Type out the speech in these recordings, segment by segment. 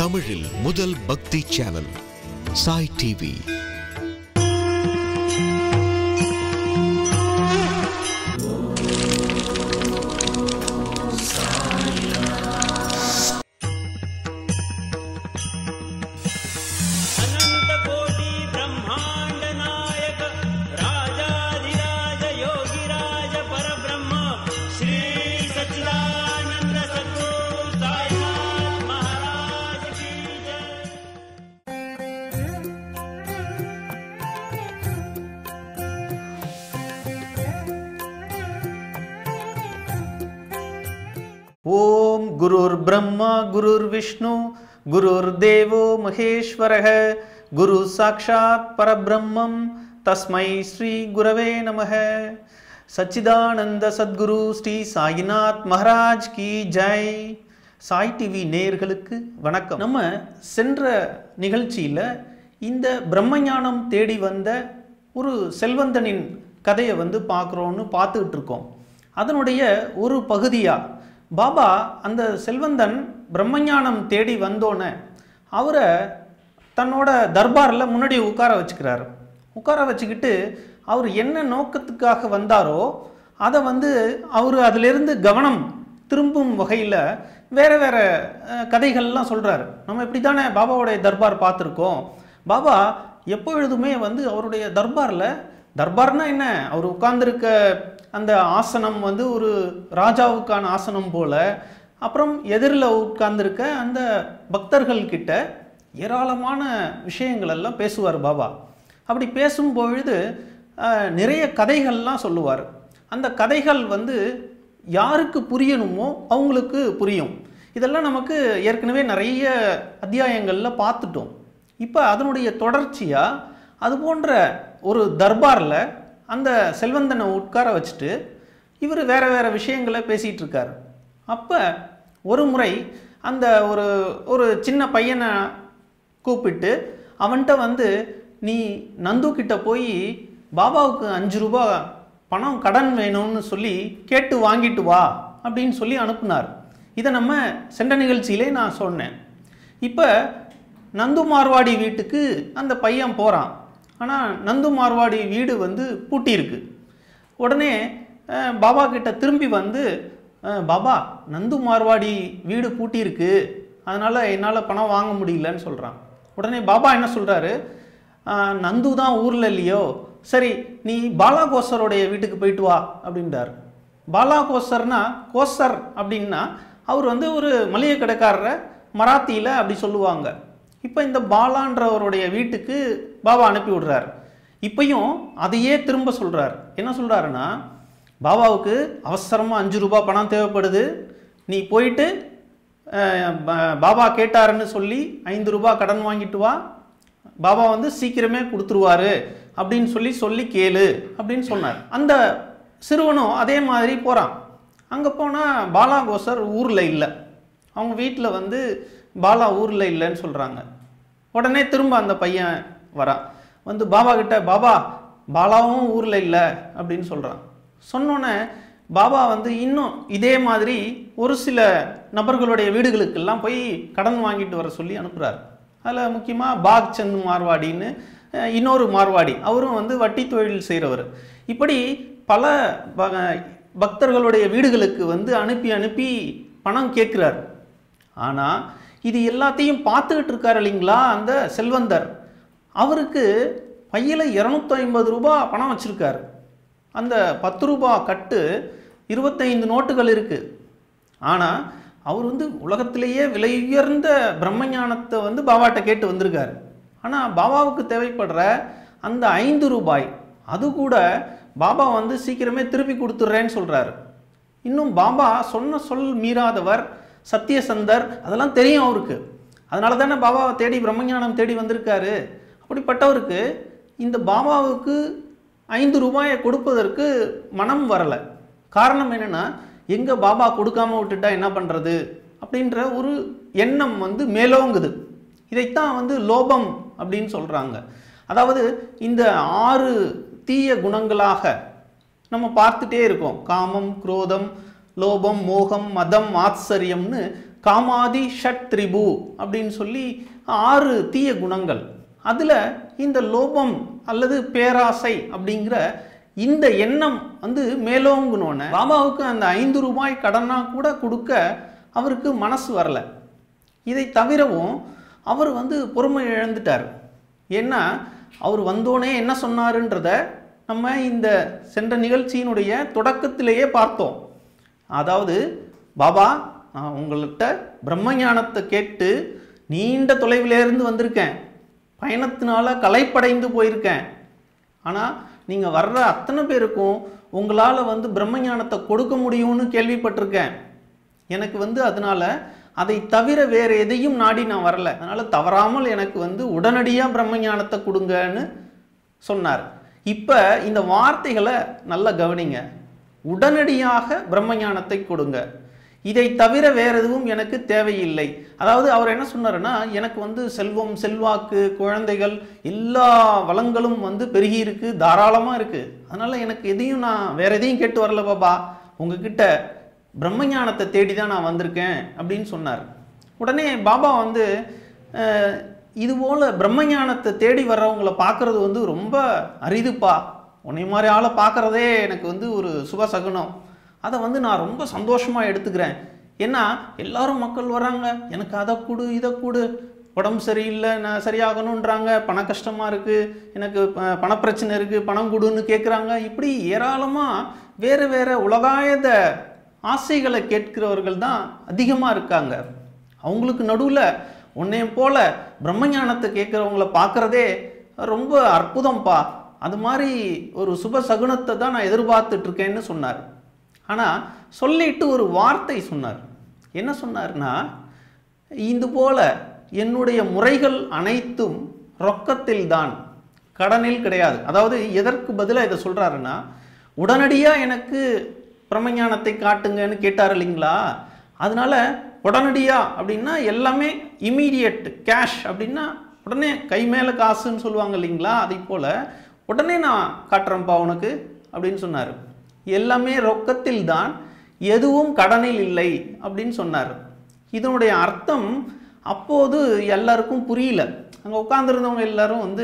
தமிழில் முதல் பக்தி சேனல் சாய் டிவி. ओम गुरुर् ब्रह्मा गुरुर् विष्णु गुरुर्देवो महेश्वरः गुरु साक्षात् परब्रह्मं तस्मै श्री गुरवे नमः. सच्चिदानंद सद्गुरु ஸ்ரீ சாய்நாத் மகாராஜ் கி ஜெய். சாய் டிவி நேயர்களுக்கு வணக்கம். நம்ம சென்ற நிகழ்ச்சியில் இந்த பிரம்மஞானம் தேடி வந்த ஒரு செல்வந்தனின் கதையை பார்க்குறோன்னு பார்த்துக்கிட்டு இருக்கோம். அதனுடைய ஒரு பகுதியாக பாபா அந்த செல்வந்தன் பிரம்மஞானம் தேடி வந்தோன்னே அவரை தன்னோட தர்பாரில் முன்னாடி உட்கார வச்சுக்கிறார். உட்கார வச்சுக்கிட்டு அவர் என்ன நோக்கத்துக்காக வந்தாரோ அதை அவர் அதிலிருந்து கவனம் திரும்பும் வகையில் வேறு வேறு கதைகள்லாம் சொல்கிறார். நம்ம இப்படி தானே பாபாவுடைய தர்பார் பார்த்துருக்கோம். பாபா எப்பொழுதுமே அவருடைய தர்பார்னா என்ன, அவர் உட்கார்ந்துருக்க அந்த ஆசனம் ஒரு ராஜாவுக்கான ஆசனம் போல, அப்புறம் எதிரில் உட்கார்ந்துருக்க அந்த பக்தர்கள்கிட்ட ஏராளமான விஷயங்கள் எல்லாம் பேசுவார் பாபா. அப்படி பேசும்பொழுது நிறைய கதைகள்லாம் சொல்லுவார். அந்த கதைகள் யாருக்கு புரியணுமோ அவங்களுக்கு புரியும். இதெல்லாம் நமக்கு ஏற்கனவே நிறைய அத்தியாயங்களில் பார்த்துட்டோம். இப்போ அதனுடைய தொடர்ச்சியாக அது போன்ற ஒரு தர்பாரில் அந்த செல்வந்தனை உட்கார வச்சுட்டு இவர் வேறு வேறு விஷயங்களை பேசிகிட்டு இருக்கார். அப்போ ஒரு முறை அந்த ஒரு சின்ன பையனை கூப்பிட்டு அவன்கிட்ட நீ நந்து கிட்ட போய் பாபாவுக்கு 5 ரூபா பணம் கடன் வேணும்னு சொல்லி கேட்டு வாங்கிட்டு வா அப்படின்னு சொல்லி அனுப்புனார். இதை நம்ம சென்ற நிகழ்ச்சியிலே நான் சொன்னேன். இப்போ நந்து மார்வாடி வீட்டுக்கு அந்த பையன் போகிறான். ஆனால் நந்து மார்வாடி வீடு பூட்டியிருக்கு. உடனே பாபா கிட்ட திரும்பி பாபா நந்து மார்வாடி வீடு பூட்டியிருக்கு, அதனால் என்னால் பணம் வாங்க முடியலன்னு சொல்கிறான். உடனே பாபா என்ன சொல்கிறாரு, நந்து தான் ஊரில் இல்லையோ, சரி நீ பாலா கோசருடைய வீட்டுக்கு போயிட்டு வா அப்படின்றார். பாலா கோசர்னா கோசர் அப்படின்னா அவர் ஒரு மளிகை கடைக்காரரை மராத்தியில் அப்படி சொல்லுவாங்க. இப்போ இந்த பாலான்றவருடைய வீட்டுக்கு பாபா அனுப்பி விடுறார். இப்பையும் அதையே திரும்ப சொல்கிறார். என்ன சொல்கிறாருன்னா, பாபாவுக்கு அவசரமாக 5 ரூபா பணம் தேவைப்படுது, நீ போயிட்டு பாபா கேட்டாருன்னு சொல்லி 5 ரூபா கடன் வாங்கிட்டு வா, பாபா சீக்கிரமே கொடுத்துருவாரு அப்படின்னு சொல்லி கேளு அப்படின்னு சொன்னார். அந்த சிறுவனும் அதே மாதிரி போகிறான். அங்கே போனால் பாலா கோசர் ஊரில் இல்லை. அவங்க வீட்டில் பாலா ஊரில் இல்லைன்னு சொல்கிறாங்க. உடனே திரும்ப அந்த பையன் வரான். பாபா கிட்ட, பாபா பாலாவும் ஊரில் இல்லை அப்படின்னு சொல்கிறான். சொன்னோன்னே பாபா இன்னும் இதே மாதிரி ஒரு சில நபர்களுடைய வீடுகளுக்கெல்லாம் போய் கடன் வாங்கிட்டு வர சொல்லி அனுப்புகிறார். அதில் முக்கியமாக பாக்சந்த் மார்வாடின்னு இன்னொரு மார்வாடி, அவரும் வட்டி தொழில் செய்கிறவர். இப்படி பல பக்தர்களுடைய வீடுகளுக்கு அனுப்பி அனுப்பி பணம் கேட்குறார். ஆனால் இது எல்லாத்தையும் பார்த்துக்கிட்டு இருக்கார் இல்லைங்களா அந்த செல்வந்தர். அவருக்கு பையில் 250 ரூபா பணம் வச்சுருக்கார். அந்த 10 ரூபா கட்டு 25 நோட்டுகள் இருக்குது. ஆனால் அவர் உலகத்திலேயே விலை உயர்ந்த பிரம்மஞானத்தை பாபாட்ட கேட்டு வந்திருக்கார். ஆனால் பாபாவுக்கு தேவைப்படுற அந்த 5 ரூபாய் அது கூட பாபா சீக்கிரமே திருப்பி கொடுத்துட்றேன்னு சொல்கிறார். இன்னும் பாபா சொன்ன சொல் மீறாதவர், சத்தியசந்தர், அதெல்லாம் தெரியும் அவருக்கு. அதனால தானே பாபாவை தேடி பிரம்மஞானம் தேடி வந்திருக்காரு. அப்படிப்பட்டவருக்கு இந்த பாபாவுக்கு 5 ரூபாயை கொடுப்பதற்கு மனம் வரலை. காரணம் என்னென்னா, எங்கே பாபா கொடுக்காம விட்டுட்டா என்ன பண்ணுறது அப்படின்ற ஒரு எண்ணம் மேலோங்குது. இதைத்தான் லோபம் அப்படின்னு சொல்கிறாங்க. அதாவது இந்த 6 தீய குணங்களாக நம்ம பார்த்துட்டே இருக்கோம். காமம், குரோதம், லோபம், மோகம், மதம், ஆச்சரியம்னு காமாதி ஷட் திரிபு அப்படின்னு சொல்லி 6 தீய குணங்கள். அதில் இந்த லோபம் அல்லது பேராசை அப்படிங்கிற இந்த எண்ணம் மேலோங்குனோன்னு பாபாவுக்கு அந்த 5 ரூபாய் கடனா கூட கொடுக்க அவருக்கு மனசு வரல. இதை தவிரவும் அவர் பொறுமை இழந்துட்டார். ஏன்னா அவர் வந்தோடனே என்ன சொன்னாருன்றத நம்ம இந்த சென்ற நிகழ்ச்சியினுடைய தொடக்கத்திலேயே பார்த்தோம். அதாவது, பாபா, நான் உங்கள்கிட்ட பிரம்ம ஞானத்தை கேட்டு நீண்ட தொலைவிலேருந்து வந்திருக்கேன், பயணத்தினால களைப்படைந்து போயிருக்கேன். ஆனால் நீங்கள் வர்ற அத்தனை பேருக்கும் உங்களால் பிரம்ம ஞானத்தை கொடுக்க முடியும்னு கேள்விப்பட்டிருக்கேன். எனக்கு அதனால் அதை தவிர வேறு எதையும் நாடி நான் வரல. அதனால் தவறாமல் எனக்கு உடனடியாக பிரம்ம ஞானத்தை கொடுங்கன்னு சொன்னார். இப்போ இந்த வார்த்தைகளை நல்லா கவனிங்க. உடனடியாக பிரம்ம ஞானத்தை கொடுங்க, இதை தவிர வேறு எதுவும் எனக்கு தேவையில்லை. அதாவது அவர் என்ன சொன்னாருன்னா, எனக்கு செல்வம், செல்வாக்கு, குழந்தைகள், எல்லா வளங்களும் பெருகி இருக்கு, தாராளமாக இருக்குது. அதனால் எனக்கு எதையும் நான் வேறு எதையும் கேட்டு வரல பாபா, உங்ககிட்ட பிரம்ம ஞானத்தை தேடி தான் நான் வந்திருக்கேன் அப்படின்னு சொன்னார். உடனே பாபா இதுபோல் பிரம்ம ஞானத்தை தேடி வர்றவங்களை பார்க்குறது ரொம்ப அரிதுப்பா, உன்னை மாதிரி ஆளை பார்க்குறதே எனக்கு ஒரு சுப சகுனம். அதை நான் ரொம்ப சந்தோஷமாக எடுத்துக்கிறேன். ஏன்னா எல்லாரும் மக்கள் வராங்க, எனக்கு அதை கொடு இதை கொடு, உடம்பு சரியில்லை, நான் சரியாகணுன்றாங்க, பண கஷ்டமாக இருக்குது, எனக்கு பணப்பிரச்சனை இருக்குது, பணம் கொடுன்னு கேட்குறாங்க. இப்படி ஏராளமாக வேறு வேறு உலகாயத ஆசைகளை கேட்கிறவர்கள் தான் அதிகமாக இருக்காங்க. அவங்களுக்கு நடுவில் உன்னைய போல பிரம்ம ஞானத்தை கேட்குறவங்கள பார்க்குறதே ரொம்ப அற்புதம்ப்பா, அது மாதிரி ஒரு சுப சகுனத்தை தான் நான் எதிர்பார்த்துட்ருக்கேன்னு சொன்னார். ஆனால் சொல்லிட்டு ஒரு வார்த்தை சொன்னார். என்ன சொன்னார்னா, இது போல என்னுடைய முறைகள் அனைத்தும் ரொக்கத்தில் தான், கடனில் கிடையாது. அதாவது எதற்கு பதிலாக இதை சொல்கிறாருன்னா, உடனடியாக எனக்கு பிரம்மஞானத்தை காட்டுங்கன்னு கேட்டார் இல்லைங்களா, அதனால் உடனடியாக அப்படின்னா எல்லாமே இமீடியட் கேஷ் அப்படின்னா உடனே கை மேலே காசுன்னு சொல்லுவாங்க இல்லைங்களா, அதை போல் உடனே நான் காட்டுறேன்ப்பா உனக்கு அப்படின்னு சொன்னார். எல்லாமே ரொக்கத்தில் தான், எதுவும் கடனில் இல்லை அப்படின்னு சொன்னார். இதனுடைய அர்த்தம் அப்போது எல்லாருக்கும் புரியல. அங்கே உட்காந்துருந்தவங்க எல்லாரும்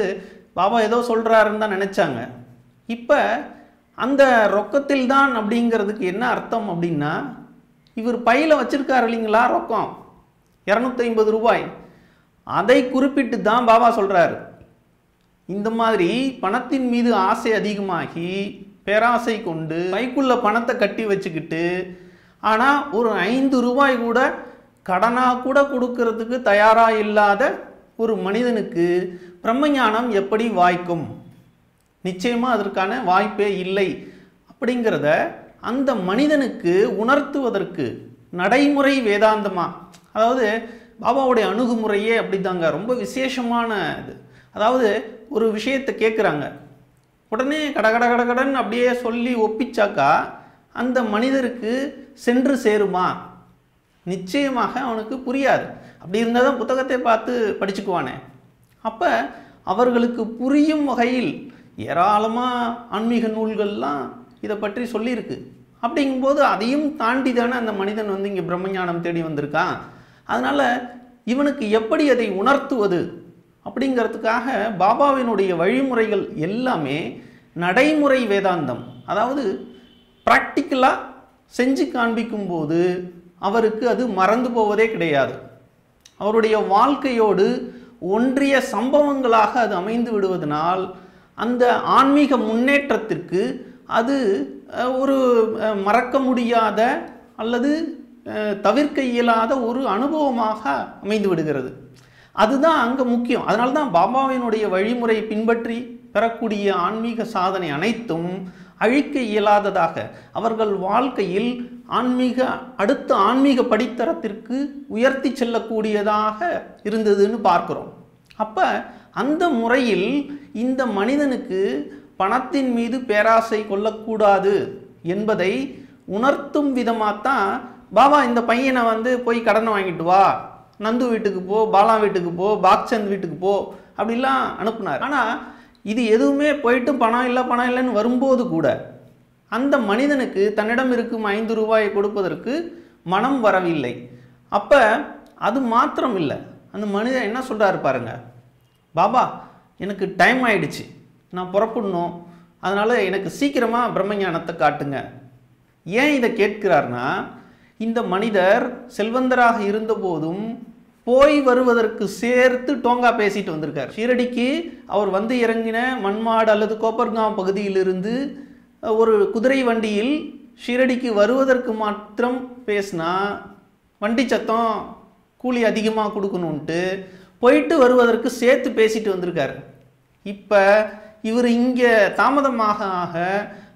பாபா ஏதோ சொல்கிறாருன்னு தான் நினச்சாங்க. இப்போ அந்த ரொக்கத்தில் தான் அப்படிங்கிறதுக்கு என்ன அர்த்தம் அப்படின்னா, இவர் பையில் வச்சுருக்கார் இல்லைங்களா ரொக்கம் 250 ரூபாய், அதை குறிப்பிட்டு தான் பாபா சொல்கிறாரு. இந்த மாதிரி பணத்தின் மீது ஆசை அதிகமாகி பேராசை கொண்டு பைக்குள்ள பணத்தை கட்டி வச்சுக்கிட்டு, ஆனால் ஒரு 5 ரூபாய் கூட கடனாக கூட கொடுக்கறதுக்கு தயாராக இல்லாத ஒரு மனிதனுக்கு பிரம்மஞானம் எப்படி வாய்க்கும்? நிச்சயமாக அதற்கான வாய்ப்பே இல்லை. அப்படிங்கிறத அந்த மனிதனுக்கு உணர்த்துவதற்கு நடைமுறை வேதாந்தமாக, அதாவது பாபாவுடைய அணுகுமுறையே அப்படிதாங்க, ரொம்ப விசேஷமான இது. அதாவது ஒரு விஷயத்தை கேட்குறாங்க, உடனே கடகடன் அப்படியே சொல்லி ஒப்பிச்சாக்கா அந்த மனிதருக்கு சென்று சேருமா? நிச்சயமாக அவனுக்கு புரியாது. அப்படி இருந்தால் தான் புத்தகத்தை பார்த்து படிச்சுக்குவானே. அப்போ அவர்களுக்கு புரியும் வகையில் ஏராளமாக ஆன்மீக நூல்கள்லாம் இதை பற்றி சொல்லியிருக்கு. அப்படிங்கும்போது அதையும் தாண்டி தானே அந்த மனிதன் இங்கே பிரம்மஞானம் தேடி வந்திருக்கான். அதனால் இவனுக்கு எப்படி அதை உணர்த்துவது அப்படிங்கிறதுக்காக பாபாவினுடைய வழிமுறைகள் எல்லாமே நடைமுறை வேதாந்தம். அதாவது ப்ராக்டிக்கலாக செஞ்சு காண்பிக்கும்போது அவருக்கு அது மறந்து போவதே கிடையாது. அவருடைய வாழ்க்கையோடு ஒன்றிய சம்பவங்களாக அது அமைந்து விடுவதனால் அந்த ஆன்மீக முன்னேற்றத்திற்கு அது ஒரு மறக்க முடியாத அல்லது தவிர்க்க இயலாத ஒரு அனுபவமாக அமைந்து விடுகிறது. அதுதான் அங்கே முக்கியம். அதனால தான் பாபாவினுடைய வழிமுறை பின்பற்றி பெறக்கூடிய ஆன்மீக சாதனை அனைத்தும் அழிக்க இயலாததாக அவர்கள் வாழ்க்கையில் அடுத்த ஆன்மீக படித்தரத்திற்கு உயர்த்தி செல்லக்கூடியதாக இருந்ததுன்னு பார்க்கிறோம். அப்போ அந்த முறையில் இந்த மனிதனுக்கு பணத்தின் மீது பேராசை கொள்ளக்கூடாது என்பதை உணர்த்தும் விதமாகத்தான் பாபா இந்த பையனை போய் கடனை வாங்கிட்டு வா, நந்து வீட்டுக்கு போ, பாலா வீட்டுக்கு போ, பாக்சந்த் வீட்டுக்கு போ அப்படிலாம் அனுப்புனார். ஆனால் இது எதுவுமே போயிட்டு பணம் இல்லைன்னு வரும்போது கூட அந்த மனிதனுக்கு தன்னிடம் இருக்கும் 5 ரூபாயை கொடுப்பதற்கு மனம் வரவில்லை. அப்போ அது மாத்திரம் இல்லை, அந்த மனிதன் என்ன சொல்கிறாரு பாருங்க, பாபா எனக்கு டைம் ஆயிடுச்சு, நான் புறப்படணும், அதனால் எனக்கு சீக்கிரமாக பிரம்மஞானத்தை காட்டுங்க. ஏன் இதை கேட்கிறார்னா, இந்த மனிதர் செல்வந்தராக இருந்தபோதும் போய் வருவதற்கு சேர்த்து டோங்கா பேசிட்டு வந்திருக்கார். ஷீரடிக்கு அவர் வந்து இறங்கின மன்மாடு அல்லது கோப்பர்காம் பகுதியிலிருந்து ஒரு குதிரை வண்டியில் ஷீரடிக்கு வருவதற்கு மாத்திரம் பேசினா வண்டி சத்தம் கூலி அதிகமாக கொடுக்கணுன்ட்டு போயிட்டு வருவதற்கு சேர்த்து பேசிட்டு வந்திருக்காரு. இப்போ இவர் இங்கே தாமதமாக ஆக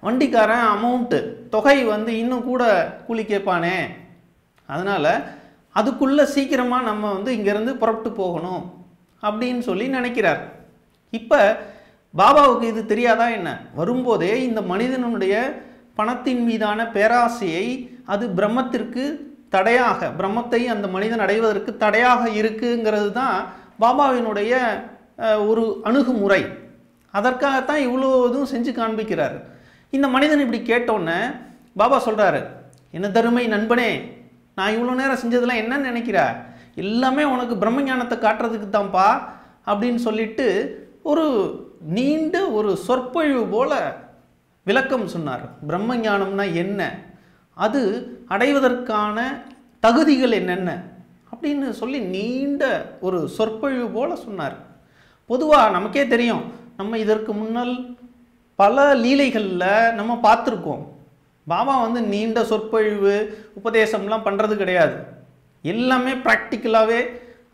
வண்டிக்காரன் அமௌண்ட்டு தொகை வந்து இன்னும் கூட கூலி கேட்பானே, அதனால் அதுக்குள்ளே சீக்கிரமாக நம்ம வந்து இங்கேருந்து புறப்பட்டு போகணும் அப்படின்னு சொல்லி நினைக்கிறார். இப்போ பாபாவுக்கு இது தெரியாதா என்ன? வரும்போதே இந்த மனிதனுடைய பணத்தின் மீதான பேராசையை அது பிரம்மத்திற்கு தடையாக, பிரம்மத்தை அந்த மனிதன் அடைவதற்கு தடையாக இருக்குங்கிறது தான் பாபாவினுடைய ஒரு அணுகுமுறை. அதற்காகத்தான் இவ்வளோ இதுவும் செஞ்சு காண்பிக்கிறார். இந்த மனிதன் இப்படி கேட்டோன்னே பாபா சொல்கிறாரு, என்ன தருமை நண்பனே, நான் இவ்வளோ நேரம் செஞ்சதெல்லாம் என்னன்னு நினைக்கிற, எல்லாமே உனக்கு பிரம்மஞானத்தை காட்டுறதுக்கு தான்ப்பா அப்படின்னு சொல்லிட்டு ஒரு நீண்ட ஒரு சொற்பொழிவு போல விளக்கம் சொன்னார். பிரம்மஞானம்னா என்ன, அது அடைவதற்கான தகுதிகள் என்னென்ன அப்படின்னு சொல்லி நீண்ட ஒரு சொற்பொழிவு போல சொன்னார். பொதுவாக நமக்கே தெரியும், நம்ம இதற்கு முன்னால் பல லீலைகளில் நம்ம பார்த்துருக்கோம். பாபா வந்து நீண்ட சொற்பொழிவு உபதேசம்லாம் பண்ணுறது கிடையாது. எல்லாமே ப்ராக்டிக்கலாகவே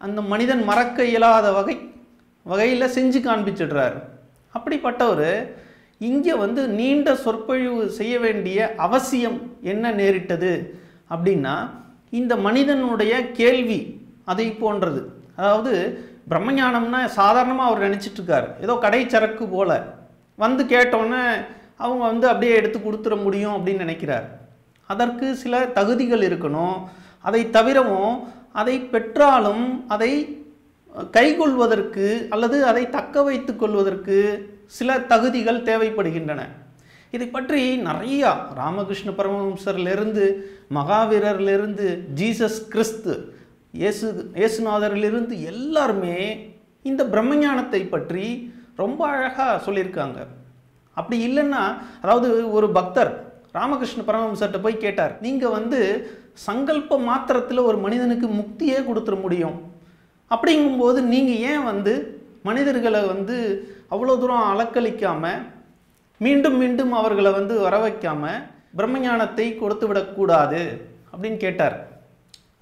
அந்த மனிதன் மறக்க இயலாத வகையில் செஞ்சு காண்பிச்சிடுறார். அப்படிப்பட்டவர் இங்கே வந்து நீண்ட சொற்பொழிவு செய்ய வேண்டிய அவசியம் என்ன நேரிட்டது அப்படின்னா, இந்த மனிதனுடைய கேள்வி அதை போன்றது. அதாவது பிரம்மஞானம்னா சாதாரணமாக அவர் நினச்சிட்ருக்கார், ஏதோ கடை சரக்கு போல் வந்து கேட்டோன்னே அவங்க வந்து அப்படியே எடுத்து கொடுத்துட முடியும் அப்படின்னு நினைக்கிறார். அதற்கு சில தகுதிகள் இருக்கணும். அதை தவிரவும் அதை பெற்றாலும் அதை கைகொள்வதற்கு அல்லது அதை தக்க வைத்து கொள்வதற்கு சில தகுதிகள் தேவைப்படுகின்றன. இதை பற்றி நிறையா ராமகிருஷ்ண பரமஹம்சரிலிருந்து, மகாவீரர்லேருந்து, ஜீசஸ் கிறிஸ்து, இயேசுநாதரிலிருந்து எல்லாருமே இந்த பிரம்மஞானத்தை பற்றி ரொம்ப அழகாக சொல்லியிருக்காங்க. அப்படி இல்லைன்னா, அதாவது ஒரு பக்தர் ராமகிருஷ்ண பரமஹம்சர்கிட்ட போய் கேட்டார், நீங்கள் வந்து சங்கல்ப மாத்திரத்தில் ஒரு மனிதனுக்கு முக்தியே கொடுத்துட முடியும், அப்படிங்கும்போது நீங்கள் ஏன் வந்து மனிதர்களை வந்து அவ்வளோ தூரம் அலக்களிக்காமல் மீண்டும் மீண்டும் அவர்களை வந்து வர வைக்காமல் பிரம்மஞானத்தை கொடுத்து விடக்கூடாது அப்படின்னு கேட்டார்.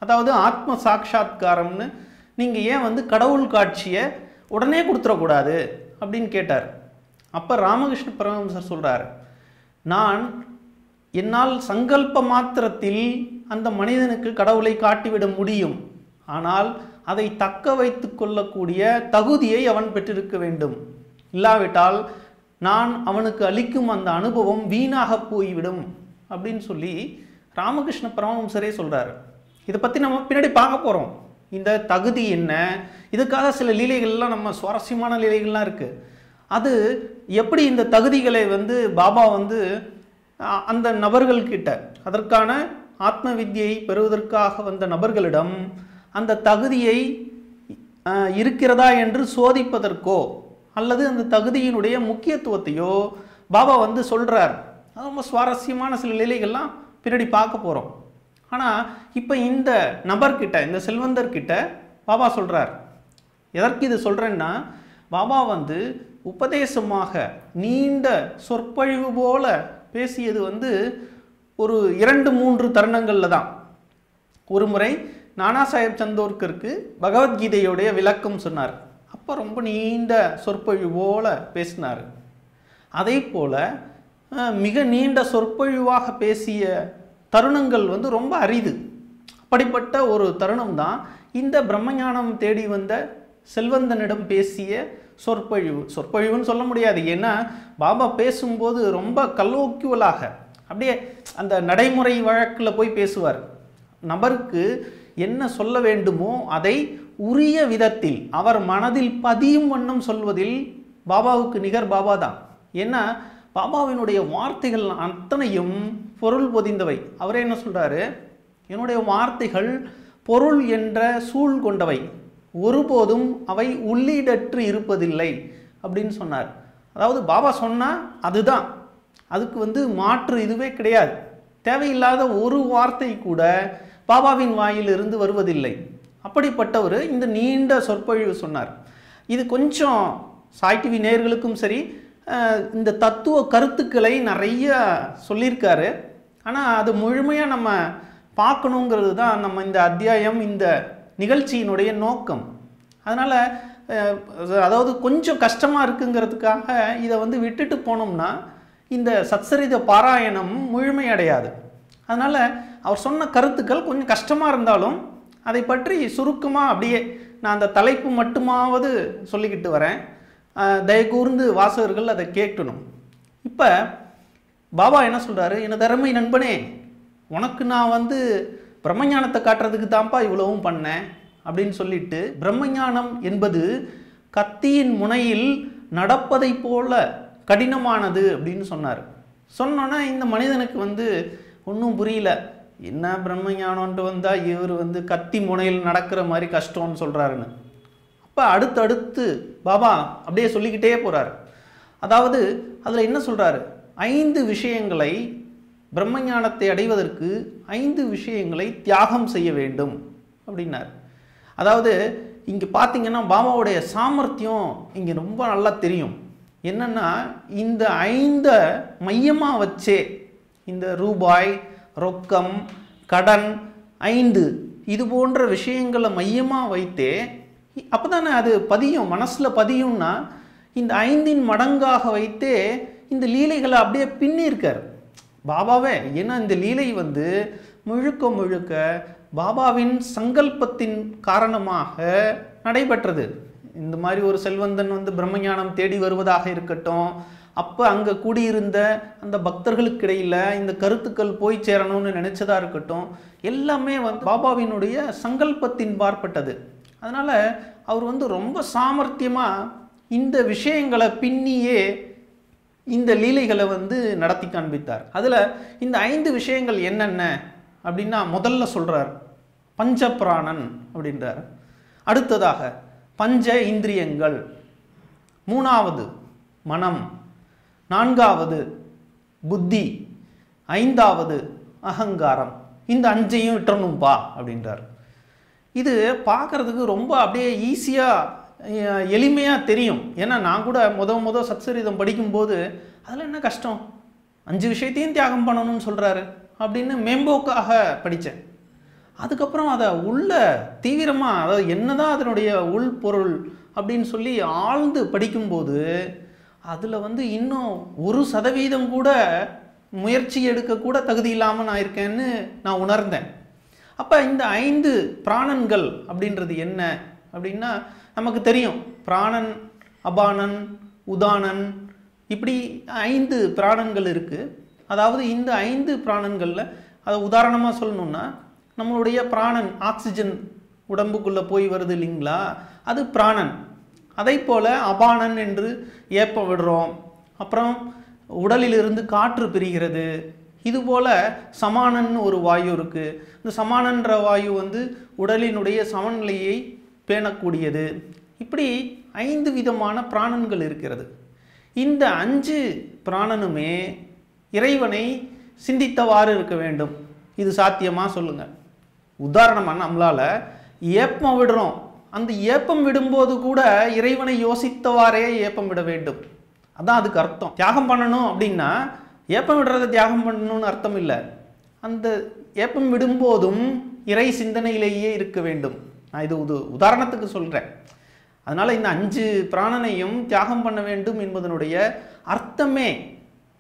அதாவது ஆத்ம சாட்சாத்காரம்னு நீங்கள் ஏன் வந்து கடவுள் காட்சியை உடனே கொடுத்துடக்கூடாது அப்படின்னு கேட்டார். அப்போ ராமகிருஷ்ண பரமஹம்சர் சொல்கிறார், நான் என்னால் சங்கல்ப மாத்திரத்தில் அந்த மனிதனுக்கு கடவுளை காட்டிவிட முடியும், ஆனால் அதை தக்க வைத்து கொள்ளக்கூடிய தகுதியை அவன் பெற்றிருக்க வேண்டும். இல்லாவிட்டால் நான் அவனுக்கு அளிக்கும் அந்த அனுபவம் வீணாக போய்விடும் அப்படின்னு சொல்லி ராமகிருஷ்ண பரமஹம்சரே சொல்கிறார். இதை பற்றி நம்ம பின்னாடி பார்க்க போகிறோம். இந்த தகுதி என்ன, இதுக்காக சில லீலைகள்லாம், நம்ம சுவாரஸ்யமான லீலைகள்லாம் இருக்குது. அது எப்படி இந்த தகுதிகளை வந்து பாபா வந்து அந்த நபர்கள்கிட்ட, அதற்கான ஆத்ம வித்யை பெறுவதற்காக வந்த நபர்களிடம் அந்த தகுதியை இருக்கிறதா என்று சோதிப்பதற்கோ அல்லது அந்த தகுதியினுடைய முக்கியத்துவத்தையோ பாபா வந்து சொல்கிறார். ரொம்ப சுவாரஸ்யமான சில லீலைகள்லாம் பின்னாடி பார்க்க போகிறோம். ஆனால் இப்போ இந்த நபர்கிட்ட, இந்த செல்வந்தர்கிட்ட பாபா சொல்கிறார். எதற்கு இது சொல்கிறேன்னா, பாபா வந்து உபதேசமாக நீண்ட சொற்பொழிவு போல பேசியது வந்து ஒரு 2-3 தருணங்களில் தான். ஒரு முறை நானா சாஹேப் சந்தோர்கருக்கு பகவத்கீதையுடைய விளக்கம் சொன்னார். அப்போ ரொம்ப நீண்ட சொற்பொழிவு போல பேசினார். அதே போல் மிக நீண்ட சொற்பொழிவாக பேசிய தருணங்கள் வந்து ரொம்ப அரிது. அப்படிப்பட்ட ஒரு தருணம் தான் இந்த பிரம்மஞானம் தேடி வந்த செல்வந்தனிடம் பேசிய சொற்பொழிவுன்னு சொல்ல முடியாது. ஏன்னா பாபா பேசும்போது ரொம்ப கலோக்கியலாக அப்படியே அந்த நடைமுறை வழக்கில் போய் பேசுவார். நபருக்கு என்ன சொல்ல வேண்டுமோ அதை உரிய விதத்தில் அவர் மனதில் பதியும் வண்ணம் சொல்வதில் பாபாவுக்கு நிகர் பாபா தான். ஏன்னா பாபாவினுடைய வார்த்தைகள் அத்தனையும் பொருள் பொதிந்தவை. அவரே என்ன சொல்கிறாரு, என்னுடைய வார்த்தைகள் பொருள் என்ற சூழ் கொண்டவை, ஒருபோதும் அவை உள்ளீடற்று இருப்பதில்லை அப்படின்னு சொன்னார். அதாவது பாபா சொன்னால் அதுதான், அதுக்கு மாற்று இதுவே கிடையாது. தேவையில்லாத ஒரு வார்த்தை கூட பாபாவின் வாயிலிருந்து வருவதில்லை. அப்படிப்பட்டவர் இந்த நீண்ட சொற்பொழிவு சொன்னார். இது கொஞ்சம் சாய் டிவி நேயர்களுக்கும் சரி, இந்த தத்துவ கருத்துக்களை நிறைய சொல்லியிருக்காரு. ஆனால் அது முழுமையாக நம்ம பார்க்கணுங்கிறது தான் நம்ம இந்த அத்தியாயம், இந்த நிகழ்ச்சியினுடைய நோக்கம். அதனால் அதாவது கொஞ்சம் கஷ்டமாக இருக்குங்கிறதுக்காக இதை விட்டுட்டு போனோம்னா இந்த சத்சரித பாராயணம் முழுமையடையாது. அதனால் அவர் சொன்ன கருத்துக்கள் கொஞ்சம் கஷ்டமாக இருந்தாலும் அதை பற்றி சுருக்கமாக அப்படியே நான் அந்த தலைப்பு மட்டுமாவது சொல்லிக்கிட்டு வரேன். தயக்கூர்ந்து வாசகர்கள் அதை கேட்கணும். இப்போ பாபா என்ன சொல்கிறாரு, எனது அருமை நண்பனே, உனக்கு நான் பிரம்மஞானத்தை காட்டுறதுக்கு தான்ப்பா இவ்வளவும் பண்ணேன் அப்படின்னு சொல்லிட்டு, பிரம்மஞானம் என்பது கத்தியின் முனையில் நடப்பதை போல கடினமானது அப்படின்னு சொன்னார். சொன்னோன்னா இந்த மனிதனுக்கு ஒன்றும் புரியல. என்ன பிரம்மஞானம்ன்ட்டு வந்தால் இவர் கத்தி முனையில் நடக்கிற மாதிரி கஷ்டம்னு சொல்கிறாருன்னு. அப்போ அடுத்தடுத்து பாபா அப்படியே சொல்லிக்கிட்டே போகிறார். அதாவது அதில் என்ன சொல்கிறாரு, 5 விஷயங்களை, பிரம்மஞானத்தை அடைவதற்கு 5 விஷயங்களை தியாகம் செய்ய வேண்டும் அப்படின்னார். அதாவது இங்கே பார்த்தீங்கன்னா பாபாவுடைய சாமர்த்தியம் இங்கே ரொம்ப நல்லா தெரியும். என்னென்னா இந்த 5 மையமாக வச்சே, இந்த ரூபாய், ரொக்கம், கடன், 5 இது போன்ற விஷயங்களை மையமாக வைத்தே, அப்போ தானே அது பதியும், மனசில் பதியும்னா இந்த 5 மடங்காக வைத்தே இந்த லீலைகளை அப்படியே பின்னிருக்கார் பாபாவே. ஏன்னா இந்த லீலை முழுக்க முழுக்க பாபாவின் சங்கல்பத்தின் காரணமாக நடைபெற்றது. இந்த மாதிரி ஒரு செல்வந்தன் பிரம்மஞானம் தேடி வருவதாக இருக்கட்டும், அப்போ அங்கே கூடியிருந்த அந்த பக்தர்களுக்கு இடையில் இந்த கருத்துக்கள் போய் சேரணும்னு நினச்சதா இருக்கட்டும், எல்லாமே பாபாவினுடைய சங்கல்பத்தின் பார்ப்பட்டது. அதனால் அவர் ரொம்ப சாமர்த்தியமாக இந்த விஷயங்களை பின்னியே இந்த லீலைகளை நடத்தி காண்பித்தார். அதில் இந்த 5 விஷயங்கள் என்னென்ன அப்படின்னா, முதல்ல சொல்கிறார் பஞ்சபிராணன் அப்படின்றார். அடுத்ததாக பஞ்ச இந்திரியங்கள், 3வது மனம், 4வது புத்தி, 5வது அகங்காரம். இந்த 5ஐயும் விட்டுறணும்பா அப்படின்றார். இது பார்க்குறதுக்கு ரொம்ப அப்படியே ஈஸியாக எளிமையாக தெரியும். ஏன்னா நான் கூட முத சத்சரிதம் படிக்கும்போது அதில் என்ன கஷ்டம், 5 விஷயத்தையும் தியாகம் பண்ணணும்னு சொல்கிறாரு அப்படின்னு மேம்போக்காக படித்தேன். அதுக்கப்புறம் அதை உள்ள தீவிரமாக, அதாவது என்னதான் அதனுடைய உள்பொருள் அப்படின்னு சொல்லி ஆழ்ந்து படிக்கும்போது அதில் இன்னும் 1% கூட முயற்சி எடுக்கக்கூட தகுதி இல்லாமல் நான் இருக்கேன்னு நான் உணர்ந்தேன். அப்போ இந்த 5 பிராணன்கள் அப்படின்றது என்ன அப்படின்னா, நமக்கு தெரியும் பிராணன், அபானன், உதானன், இப்படி 5 பிராணன்கள் இருக்குது. அதாவது இந்த 5 பிராணன்களில் அதை உதாரணமாக சொல்லணுன்னா, நம்மளுடைய பிராணன் ஆக்சிஜன் உடம்புக்குள்ளே போய் வருது இல்லைங்களா, அது பிராணன். அதை போல் அபானன் என்று ஏப்பம் விடுறோம், அப்புறம் உடலிலிருந்து காற்று பிரிகிறது. இதுபோல் சமானன்னு ஒரு வாயு இருக்குது. இந்த சமானன்ற வாயு உடலினுடைய சமநிலையை பேணக்கூடியது. இப்படி 5 விதமான பிராணன்கள் இருக்கிறது. இந்த 5 பிராணனுமே இறைவனை சிந்தித்தவாறு இருக்க வேண்டும். இது சாத்தியமாக சொல்லுங்கள். உதாரணமாக நம்மளால் ஏப்பம் விடுறோம், அந்த ஏப்பம் விடும்போது கூட இறைவனை யோசித்தவாறே ஏப்பம் விட வேண்டும். அதான் அதுக்கு அர்த்தம். தியாகம் பண்ணணும் அப்படின்னா ஏப்பம் விடுறதை தியாகம் பண்ணணும்னு அர்த்தம் இல்லை. அந்த ஏப்பம் விடும்போதும் இறை சிந்தனையிலேயே இருக்க வேண்டும். நான் இது உதாரணத்துக்கு சொல்கிறேன். அதனால் இந்த 5 பிராணனையும் தியாகம் பண்ண வேண்டும் என்பதனுடைய அர்த்தமே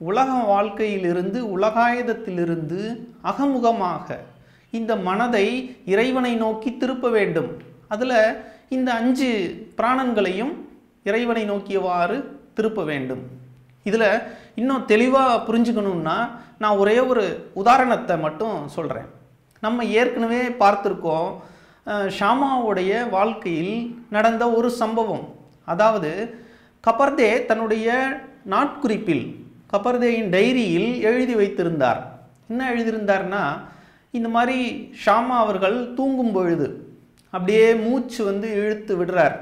உலக வாழ்க்கையிலிருந்து, உலகாயுதத்திலிருந்து அகமுகமாக இந்த மனதை இறைவனை நோக்கி திருப்ப வேண்டும். அதில் இந்த 5 பிராணன்களையும் இறைவனை நோக்கியவாறு திருப்ப வேண்டும். இதில் இன்னும் தெளிவாக புரிஞ்சுக்கணுன்னா நான் ஒரே ஒரு உதாரணத்தை மட்டும் சொல்கிறேன். நம்ம ஏற்கனவே பார்த்துருக்கோம், ஷாமாவுடைய வாழ்க்கையில் நடந்த ஒரு சம்பவம். அதாவது கபர்தே தன்னுடைய நாட்குறிப்பில், கபர்தேயின் டைரியில் எழுதி வைத்திருந்தார். என்ன எழுதியிருந்தார்னா, இந்த மாதிரி ஷாமா அவர்கள் தூங்கும் பொழுது அப்படியே மூச்சு இழுத்து விடுறார்.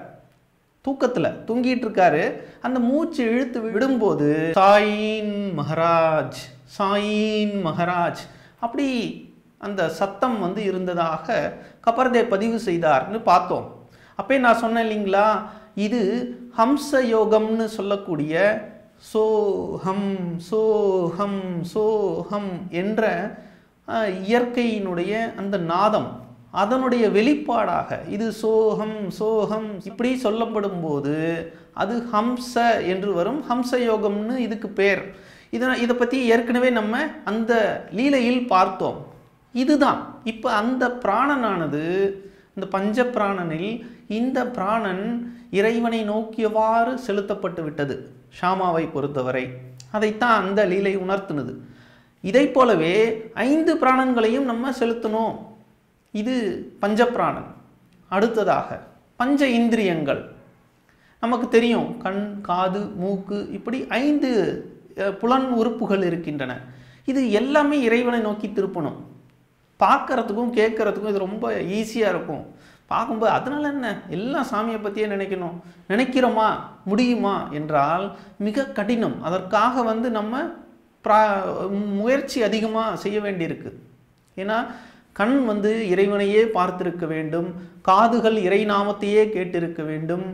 தூக்கத்தில் தூங்கிட்டு இருக்காரு. அந்த மூச்சு இழுத்து விடும்போது சாயின் மகாராஜ், சாயின் மகாராஜ் அப்படி அந்த சத்தம் இருந்ததாக கபர்தே பதிவு செய்தார்னு பார்த்தோம். அப்போ நான் சொன்னேன் இல்லைங்களா, இது ஹம்ச யோகம்னு சொல்லக்கூடிய சோஹம் சோஹம் சோஹம் என்ற இயற்கையினுடைய அந்த நாதம், அதனுடைய வெளிப்பாடாக இது சோஹம் சோஹம் இப்படி சொல்லப்படும் போது அது ஹம்ச என்று வரும். ஹம்ச யோகம்னு இதுக்கு பேர். இதை பற்றி ஏற்கனவே நம்ம அந்த லீலையில் பார்த்தோம். இதுதான் இப்போ அந்த பிராணனானது, இந்த பஞ்ச பிராணனில் இந்த பிராணன் இறைவனை நோக்கியவாறு செலுத்தப்பட்டு விட்டது ஷாமாவை பொறுத்தவரை. அதைத்தான் அந்த லீலை உணர்த்தினது. இதை போலவே 5 பிராணன்களையும் நம்ம செலுத்தணும். இது பஞ்ச பிராணன். அடுத்ததாக பஞ்ச இந்திரியங்கள் நமக்கு தெரியும். கண், காது, மூக்கு இப்படி 5 புலன் உறுப்புகள் இருக்கின்றன. இது எல்லாமே இறைவனை நோக்கி திருப்பணும். பார்க்கறதுக்கும் கேட்கறதுக்கும் இது ரொம்ப ஈஸியாக இருக்கும். பார்க்கும்போது அதனால என்ன, எல்லாம் சாமியை பற்றியே நினைக்கிறோமா, முடியுமா என்றால் மிக கடினம். அதற்காக நம்ம முயற்சி அதிகமாக செய்ய வேண்டியிருக்கு. ஏன்னா கண் இறைவனையே பார்த்திருக்க வேண்டும், காதுகள் இறை நாமத்தையே கேட்டிருக்க வேண்டும்,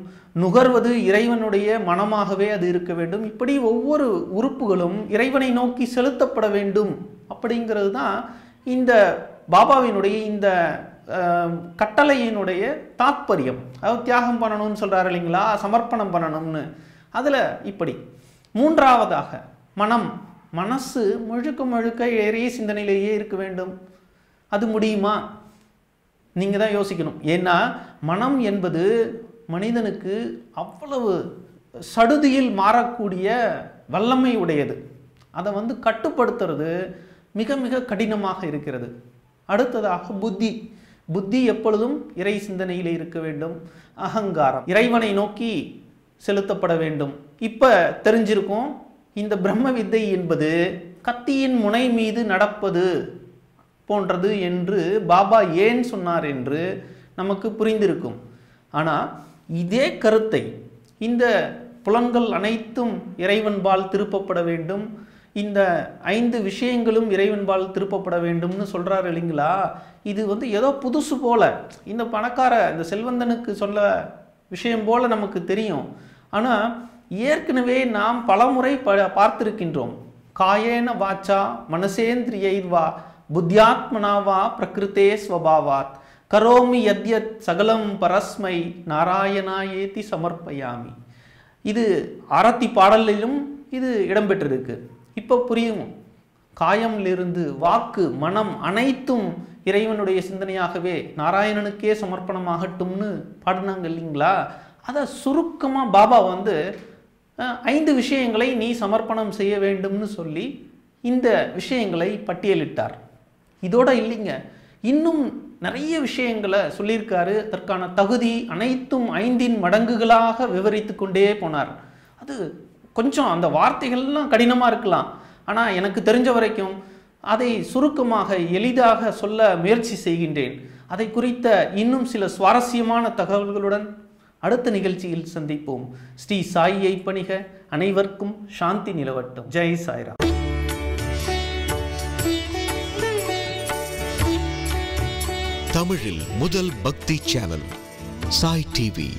நுகர்வது இறைவனுடைய மனமாகவே அது இருக்க வேண்டும். இப்படி ஒவ்வொரு உறுப்புகளும் இறைவனை நோக்கி செலுத்தப்பட வேண்டும். அப்படிங்கிறது தான் இந்த பாபாவினுடைய இந்த கட்டளையினுடைய தாத்பரியம். அதாவது தியாகம் பண்ணணும்னு சொல்கிறாரு இல்லைங்களா, சமர்ப்பணம் பண்ணணும்னு. அதில் இப்படி மூன்றாவதாக மனம், மனசு முழுக்க முழுக்க இறை சிந்தனையிலேயே இருக்க வேண்டும். அது முடியுமா? நீங்கள் தான் யோசிக்கணும். ஏன்னா மனம் என்பது மனிதனுக்கு அவ்வளவு சடுதியில் மாறக்கூடிய வல்லமை உடையது. அதை கட்டுப்படுத்துறது மிக மிக கடினமாக இருக்கிறது. அடுத்ததாக புத்தி, புத்தி எப்பொழுதும் இறை சிந்தனையில் இருக்க வேண்டும். அகங்காரம் இறைவனை நோக்கி செலுத்தப்பட வேண்டும். இப்போ தெரிஞ்சிருக்கும், இந்த பிரம்ம வித்தை என்பது கத்தியின் முனை மீது நடப்பது போன்றது என்று பாபா ஏன் சொன்னார் என்று நமக்கு புரிந்திருக்கும். ஆனால் இதே கருத்தை இந்த புலன்கள் அனைத்தும் இறைவன்பால் திருப்பப்பட வேண்டும், இந்த 5 விஷயங்களும் இறைவன்பால் திருப்பப்பட வேண்டும்னு சொல்கிறாரு இல்லைங்களா. இது ஏதோ புதுசு போல, இந்த பணக்கார இந்த செல்வந்தனுக்கு சொல்ல விஷயம் போல நமக்கு தெரியும். ஆனால் ஏற்கனவே நாம் பலமுறை பார்த்திருக்கின்றோம். காயேன வாச்சா மனசேந்திரியைர்வா புத்தியாத்மனாவா பிரகிருத்தே ஸ்வபாவாத் கரோமி யத்யத் சகலம் பரஸ்மை நாராயணாயேதி சமர்ப்பயாமி. இது ஆரத்தி பாடலிலும் இது இடம்பெற்றிருக்கு. இப்போ புரியும், காயமிலிருந்து வாக்கு மனம் அனைத்தும் இறைவனுடைய சிந்தனையாகவே நாராயணனுக்கே சமர்ப்பணமாகட்டும்னு பாடினாங்க இல்லைங்களா. அதை சுருக்கமாக பாபா 5 விஷயங்களை நீ சமர்ப்பணம் செய்ய வேண்டும்னு சொல்லி இந்த விஷயங்களை பட்டியலிட்டார். இதோட இல்லைங்க, இன்னும் நிறைய விஷயங்களை சொல்லியிருக்காரு. அதற்கான தகுதி அனைத்தும் 5 மடங்குகளாக விவரித்து கொண்டே போனார். அது கொஞ்சம் அந்த வார்த்தைகள்லாம் கடினமாக இருக்கலாம். ஆனால் எனக்கு தெரிஞ்ச வரைக்கும் அதை சுருக்கமாக எளிதாக சொல்ல முயற்சி செய்கின்றேன். அதை குறித்த இன்னும் சில சுவாரஸ்யமான தகவல்களுடன் அடுத்த நிகழ்ச்சியில் சந்திப்போம். ஸ்ரீ சாயியை பணிக. அனைவருக்கும் சாந்தி நிலவட்டும். ஜெய் சாய்ராம். தமிழில் முதல் பக்தி சேனல் சாய் டிவி.